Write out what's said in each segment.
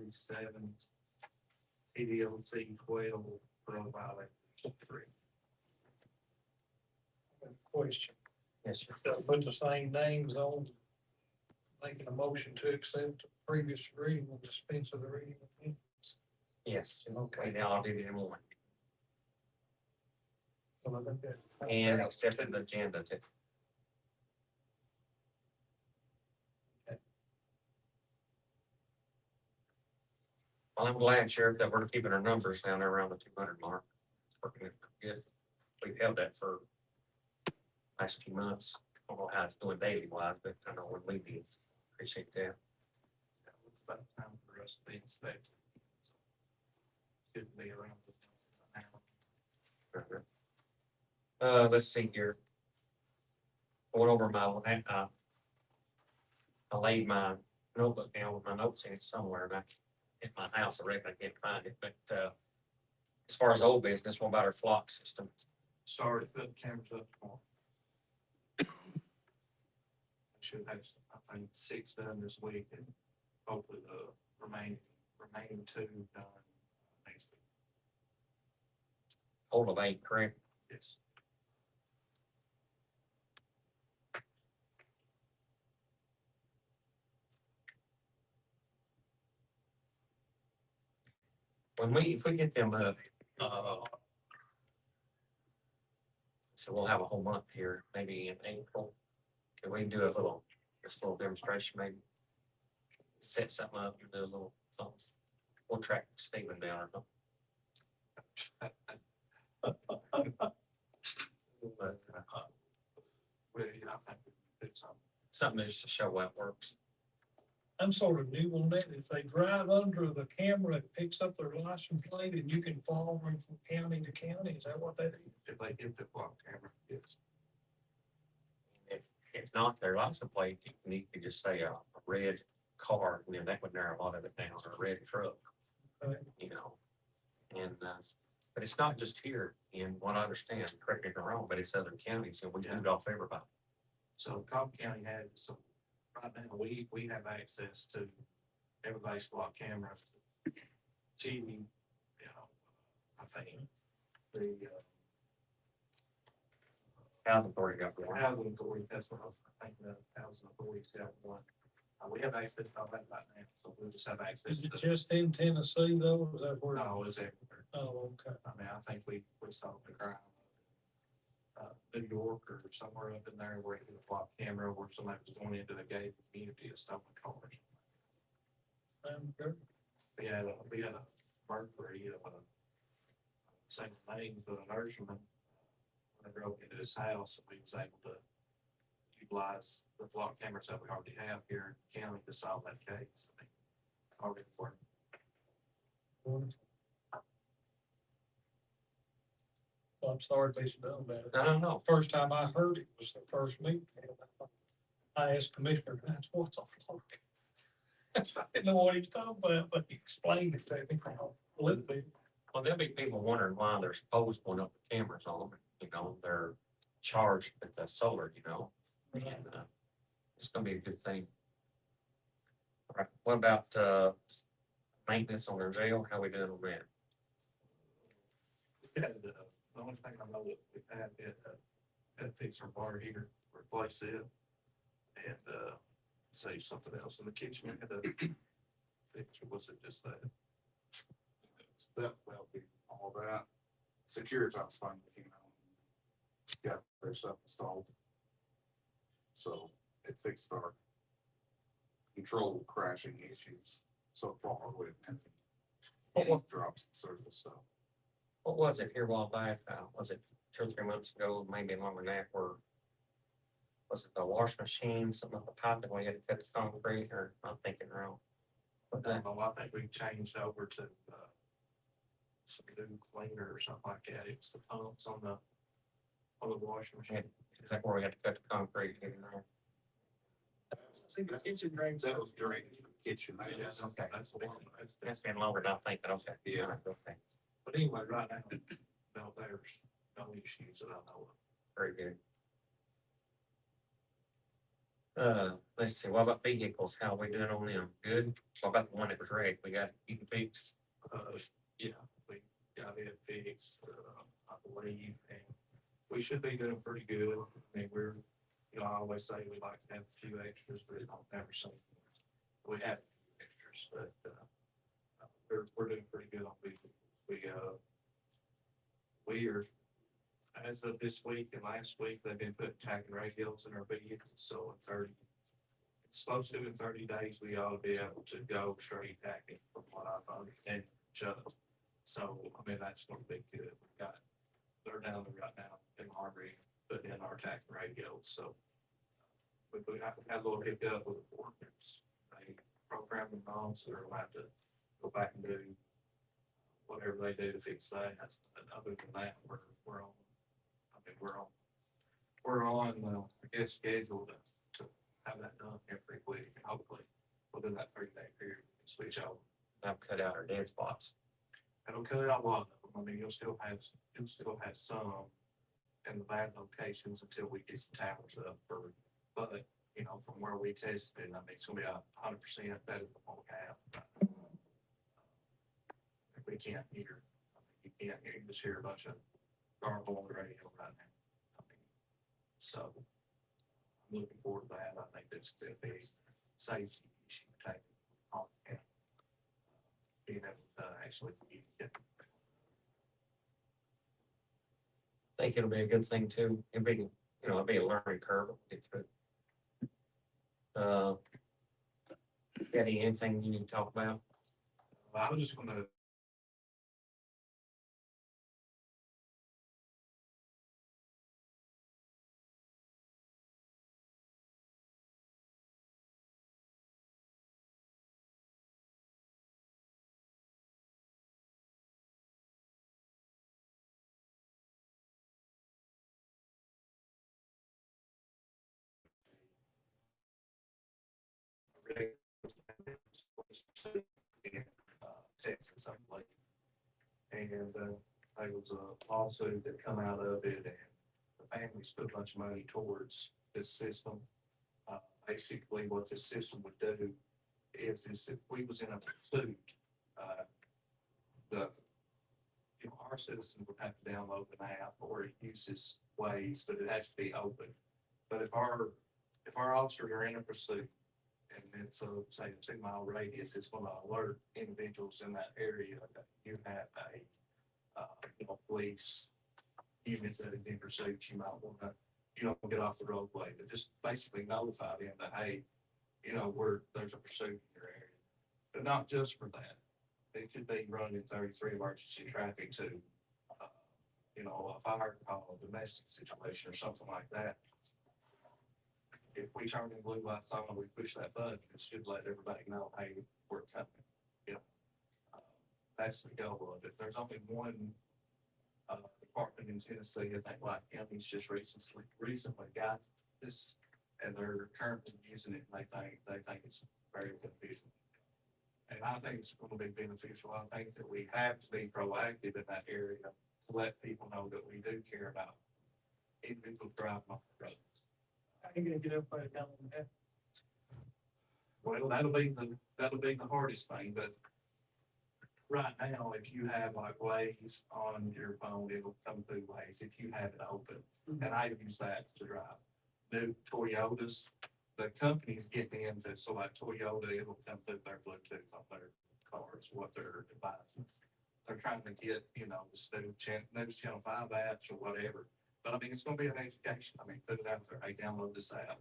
47, PDOT 12, road violation 3. Question. Yes, sir. They'll put the same names on, making a motion to accept the previous reading and dispense of the reading. of minutes. Yes. Okay, now I'll do it in one. So I think that- And accepted the agenda too. Well, I'm glad, Sheriff, that we're keeping our numbers down there around the 200 mark. It's working good. We've held that for last few months. I don't know how it's doing daily wise, but I know when we need, appreciate that. It's about time for us to be inspected. Shouldn't be around the now. Let's see here. Going over I laid my notebook down with my notes in it somewhere, and in my house, I reckon I can't find it, but, as far as old business, what about our flock system? Sorry, put the cameras up tomorrow. Should have, I think, 6 done this week and hopefully the remaining 2 done next week. Total of 8, correct? Yes. If we get them up, so we'll have a whole month here, maybe in April. Can we do just a little demonstration, maybe? Set something up and do a little something. We'll track Stephen down or something. But, Well, you know, I think we can do something. something just to show how it works. I'm sort of new on that. If they drive under the camera, it picks up their license plate and you can follow them from county to county. Is that what that is? If they get the block camera, yes. If not, their license plate, you can just say a red car, and then that would narrow a lot of it down, or a red truck, Okay. you know? And, but it's not just here, in what I understand, correct me if I'm wrong, but it's other counties, and we do it off everybody. So Cobb County has some, right now, we have access to everybody's block cameras. TV, you know, I think the Housing authority got one. housing authority, that's what I was thinking of, housing authority's got one. We have access to all that right now, so we'll just have access Is to. it just in Tennessee though? Is that where? No, it's everywhere. Oh, okay. I mean, I think we saw the crime. New York or somewhere up in there where it was a block camera where somebody was going into the gated community and stolen cars. Good. We had a burglary of same names of a nurseryman. When they broke into his house, and we was able to utilize the block cameras that we already have here in the county to solve that case. I mean, already for Well, I'm sorry they should know about it. I don't know. First time I heard it was the first meeting. I asked Commissioner, that's what's a flock. I didn't know what he was talking about, but he explained it to me a little bit. Well, there'll be people wondering why there's posts going up with cameras on them, you know, they're charged with the solar, you know, and, it's gonna be a good thing. All right, what about, maintenance on their jail? How we doing on that? we had, the only thing I know that we had to fix our bar heater, replace it. And, say something else in the kitchen, we had to fix, or was it just that? That will be all that. Securitas fund, you know, got their stuff installed. So it fixed our control crashing issues so far with drops in service stuff. What was it here a while back? Was it 2 or 3 months ago, maybe longer than that, where was it the wash machine, something with the pipe that we had to cut the concrete, or I'm thinking wrong? I But that, don't know, I think we changed over to, some new cleaner or something like that. It was the pumps on the washing machine. is that where we had to cut the concrete in there? See, the kitchen drains. That was drainage for the kitchen. That Yeah, is- okay, that's the one. That's been longer than I think, but okay. Yeah. Okay, But anyway, right now, no, there's no issues that I know of. very good. Let's see, what about vehicles? How we doing on them? Good? What about the one that was wrecked? We got it fixed? Yeah, we got it fixed, I believe, and we should be doing pretty good. I mean, I always say we like to have a few extras, but it don't never seem. We have extras, but, we're doing pretty good on vehicles. We are, as of this week and last week, they've been putting tagging radios in our vehicles, so it's supposed to, in 30 days, we ought to be able to go straight tagging from what I've understand. So, I mean, that's gonna be good. They're down there right now in Harvey, putting in our tagging radios, so. We had a little hiccup with the ordinance. They program them on, so they're allowed to go back and do whatever they do to fix that. And other than that, we're on, I mean, we're on, I guess, schedule to have that done here pretty quick, and hopefully within that 30-day period, we can switch over. Now cut out our dead spots. It'll cut out a lot of them. I mean, you'll still have some in the bad locations until we get some towers up but, from where we tested, I mean, it's gonna be 100% better than what we have. We can't hear, you can't hear, you just hear a bunch of garble on the radio right now. I mean, so I'm looking forward to that. I think that's gonna be a safety issue taken on and being able to actually use it. I think it'll be a good thing too. It'll be a learning curve. It's good. Got anything you need to talk about? I was just gonna Texas, I believe. And there was a lawsuit that come out of it, and the families put a bunch of money towards this system. Basically, what this system would do is if we was in a pursuit, our citizen would have to download an app or it uses ways that it has to be open. But if our officers are in a pursuit, and it's say a 2-mile radius, it's going to alert individuals in that area that you have a police unit that is in pursuit. You might want to, get off the roadway, but just basically notify them that, hey, there's a pursuit in your area. But not just for that. It could be running 33 emergency traffic to, a fire call, a domestic situation or something like that. If we turn in blue lights on and we push that button, it should let everybody know, hey, we're coming. That's the goal of it. There's only one department in Tennessee, I think, like county's just recently got this, and they're currently using it. And they think it's very beneficial. And I think it's going to be beneficial. I think that we have to be proactive in that area to let people know that we do care about individuals driving off the road. How are you gonna get everybody down on that? Well, that'll be the hardest thing, but right now, if you have like Waze on your phone, it'll come through Waze if you have it open. And I use that to drive. New Toyotas, the companies get into, so like Toyota, it'll come through their Bluetooth on their cars, what their devices. They're trying to get, this news channel 5 apps or whatever. But I mean, it's going to be an education. I mean, put it out there. Hey, download this app.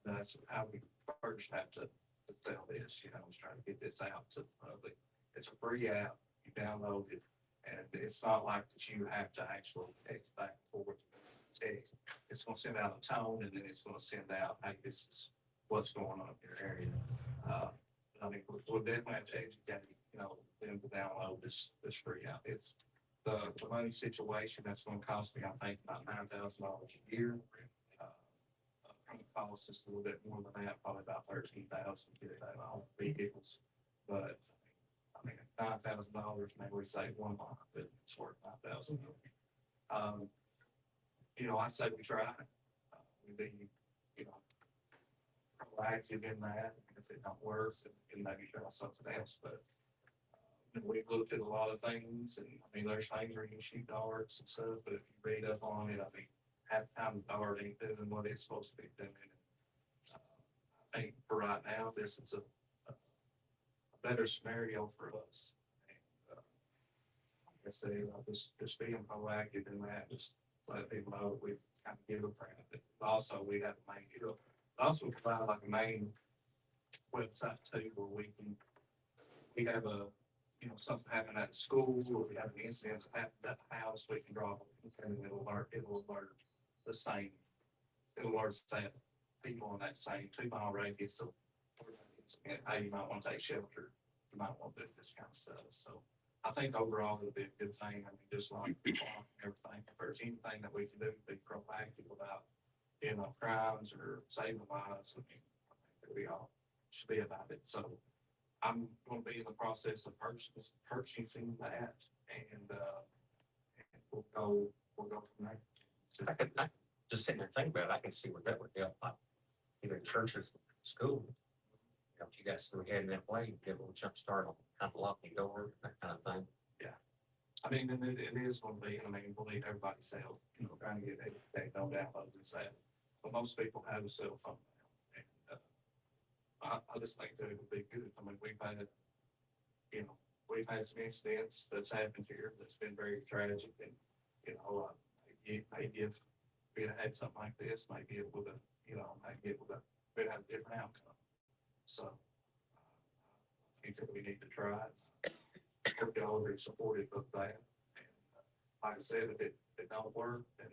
That's how we first have to sell this. Was trying to get this out to the public. It's a free app. You download it, and it's not like that you have to actually text back and forth. Text. It's going to send out a tone, and then it's going to send out, hey, this is what's going on in your area. I mean, we'll definitely have to educate, them to download this free app. It's the money situation that's going to cost me, I think, about $9,000 a year. From the cost, it's a little bit more than that, probably about $13,000 to get it out of vehicles. But I mean, $9,000, maybe we save 1 month, but it's worth $9,000. I say we try. We be, proactive in that. If it don't work, then maybe try something else, but and we've looked at a lot of things, and I mean, there's things where you can shoot darts and stuff, but if you read up on it, I think half the time the dart ain't doing what it's supposed to be doing. I think for right now, this is a better scenario for us. And, like I say, just being proactive in that, just let people know that we've kind of give a grant. But also, we have to make it up. Also provide like a main website too, where we have a, you know, something happen at the school, or we have an incident that happened at the house, we can draw, and it'll alert the same, it'll alert the same people in that same 2 mile radius of where that incident, how you might want to take shelter, you might want to do this kind of stuff. So I think overall it'll be a good thing. I mean, just like everything, if there's anything that we can do to be proactive about, you know, crimes or saving lives, I mean, I think that we all should be about it. So I'm gonna be in the process of purchasing that, and we'll go from there. I just sitting there thinking about it, I can see where that would help, like, either churches, school. You know, if you guys through heading that way, you get a little jump start on kind of locking doors, that kind of thing. I mean, and it is gonna be, I mean, we'll need everybody's cell, you know, trying to get they don't download and say, but most people have a cell phone now. And, I just think that it would be good. I mean, we've had some incidents that's happened here that's been very tragic, and, you know, maybe if we had had something like this, maybe it would have, we'd have a different outcome. So, I think that we need to try it. We're already supportive of that. And, like I said, if it don't work, then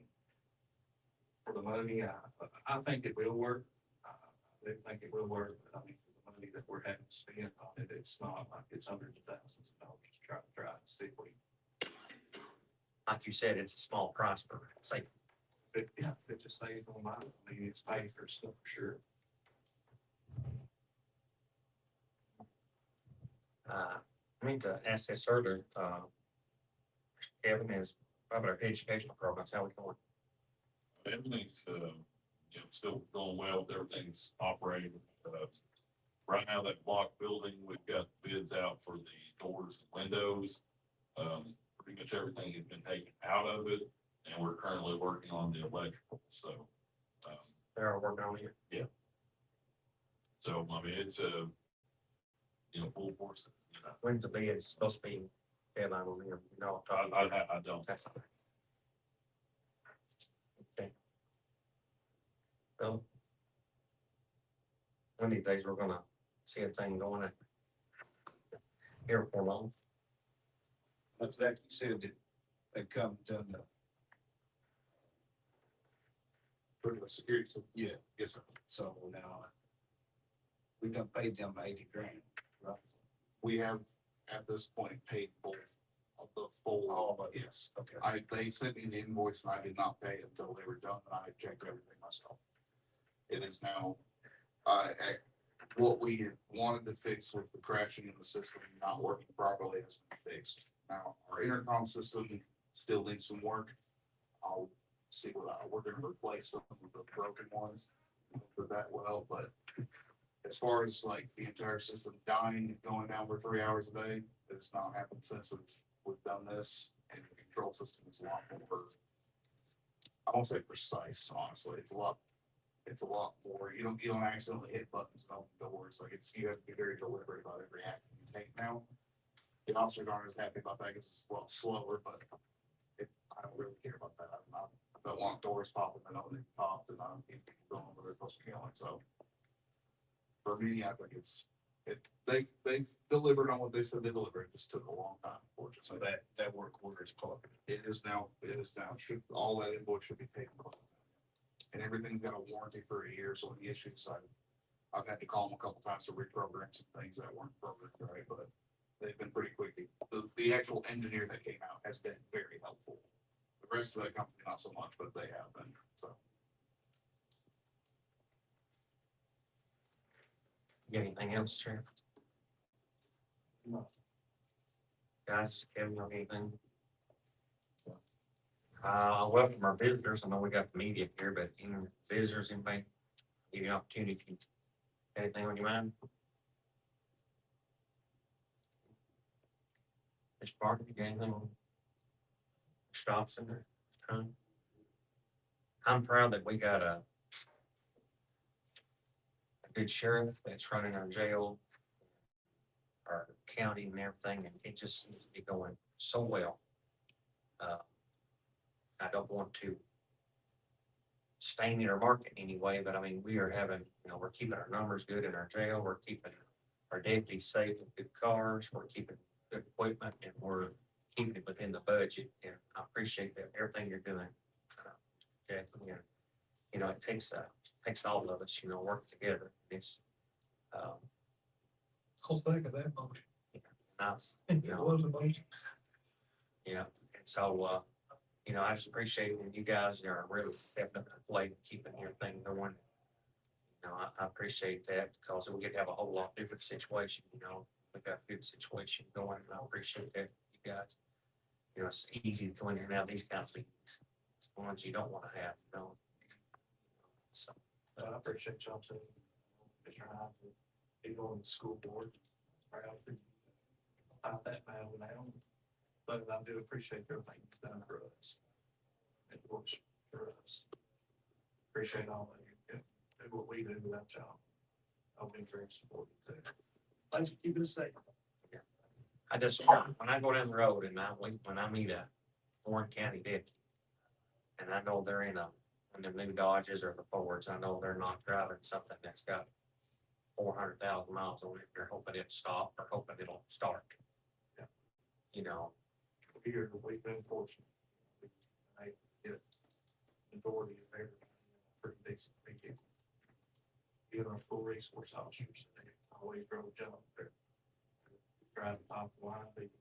for the money, I think it will work. I do think it will work, but I mean, for the money that we're having to spend on it, it's not like it's hundreds of thousands of dollars to try to see if we, Like you said, it's a small price per safety. but yeah, it just saves on money. I mean, it's paid for stuff for sure. I mean, to ask this earlier, Kevin, is about our educational programs, how we going? Everything's, still going well. Everything's operating. Right now, that block building, we've got bids out for the doors and windows. Pretty much everything has been taken out of it, and we're currently working on the electrical, so. They're working on it. So, I mean, it's full force, When's the bid supposed to be deadline on them? You know, I don't. that's all right. Okay. Well, one of these days we're gonna see a thing going here for long. That's that you said that they come done the, For the security, so, yeah, yes, sir. so now we done paid them 80 grand, right? We have at this point paid both of the full. All of it. Yes. Okay. They sent me the invoice and I did not pay it until they were done, and I checked everything myself. It is now, what we had wanted to fix with the crashing in the system not working properly has been fixed. Now, our intercom system still needs some work. I'll see we're gonna replace some of the broken ones for that well, but as far as like the entire system dying and going down for 3 hours a day, it's not happened since we've done this, and the control system is a lot more, I won't say precise, honestly. It's a lot more. You don't accidentally hit buttons and open doors. Like you have to be very deliberate about every action you take now. The officers aren't as happy about that because it's a lot slower, but I don't really care about that. I don't want doors popping that don't need popped, and I don't need people going where they're supposed to be going. So for me, I think they've delivered on what they said they delivered. It just took a long time, So unfortunately. that work order is clocked. It is now, all that invoice should be paid for. And everything's got a warranty for a year, so any issues, I've had to call them a couple times to reprogram some things that weren't programmed right, but they've been pretty quick. The actual engineer that came out has been very helpful. The rest of the company, not so much, but they have been, so. You got anything else, Sheriff? No. Guys, Kevin, you have anything? I'll welcome our visitors. I know we got the media here, but any visitors, anybody, give you an opportunity if you Anything on your mind? Mr. Parker, you got anything on? Stops in there? Huh? I'm proud that we got a good sheriff that's running our jail, our county and everything, and it just seems to be going so well. I don't want to stain it or mark it anyway, but I mean, we are having, we're keeping our numbers good in our jail, we're keeping our deputies safe in good cars, we're keeping good equipment, and we're keeping it within the budget, and I appreciate that, everything you're doing. Jackie, and, it takes all of us, work together, it's, Call back of that motion. nice, It was a motion. yeah, and so, I just appreciate it, and you guys are really stepping up to the plate, keeping everything going. I appreciate that, because we could have a whole lot different situation, we got a good situation going, and I appreciate that, you guys. It's easy to go in and out of these kind of meetings, it's the ones you don't want to have, So, I appreciate y'all too. Mr. Hines, and people on the school board. Proud for you. Not that bad now, but I do appreciate everything you've done for us. It works for us. Appreciate all of you. Do what we do without y'all. I'll be very supportive too. Thanks for keeping us safe. I just, when I go down the road and when I meet a Warren County deputy, and I know they're in the new Dodges or the Fords, I know they're not driving something that's got 400,000 miles on it, they're hoping it'll stop or hoping it'll start. Yeah. You know, Here, we've been fortunate. I get majority of everything, pretty decent people. Even our full resource officers, they always drove job there. Drive top line, people.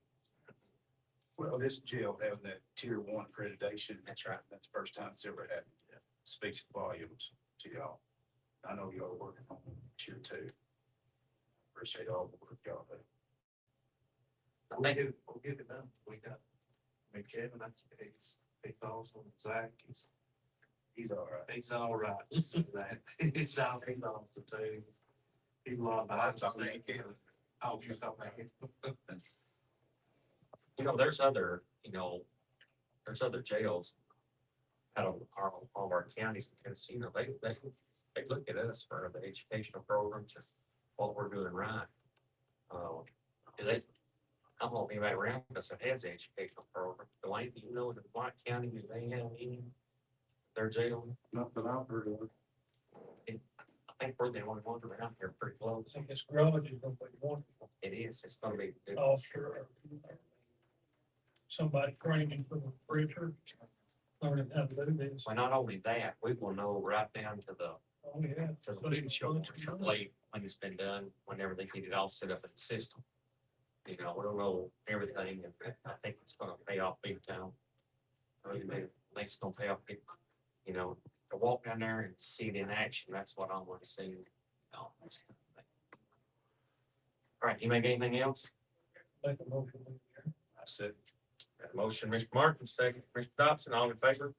Well, this jail having that tier 1 accreditation, that's right. that's the first time it's ever happened. Speaks volumes to y'all. I know y'all are working on tier 2. Appreciate all the work y'all do. We'll get it done. We got, Kevin, he's awesome. Zach, He's all right. he's all right. So that, he's awesome too. He's a lot behind the scenes. I'll be talking about it. There's other jails out of all of our counties in Tennessee, they look at us for the educational programs and what we're doing right. I don't know if anybody around us that has an educational program. Dwayne, do you know in White County, do they have any? Their jail? Not that I've heard of. I think we're the only ones around here pretty close. I think it's garage is gonna be wonderful. It is, it's gonna be good. Officer, or somebody training for the printer, learning how to do this. Well, not only that, we will know right down to the Oh, yeah. to the windshield blade when it's been done, whenever they get it all set up in the system. We'll know everything, and I think it's gonna pay off big time. I really do. I think it's gonna pay off big, to walk down there and see it in action, that's what I want to see. That's kind of thing. All right, you make anything else? Make a motion. I said, Got a motion, Mr. Martin, second, Mr. Dobson, all in favor?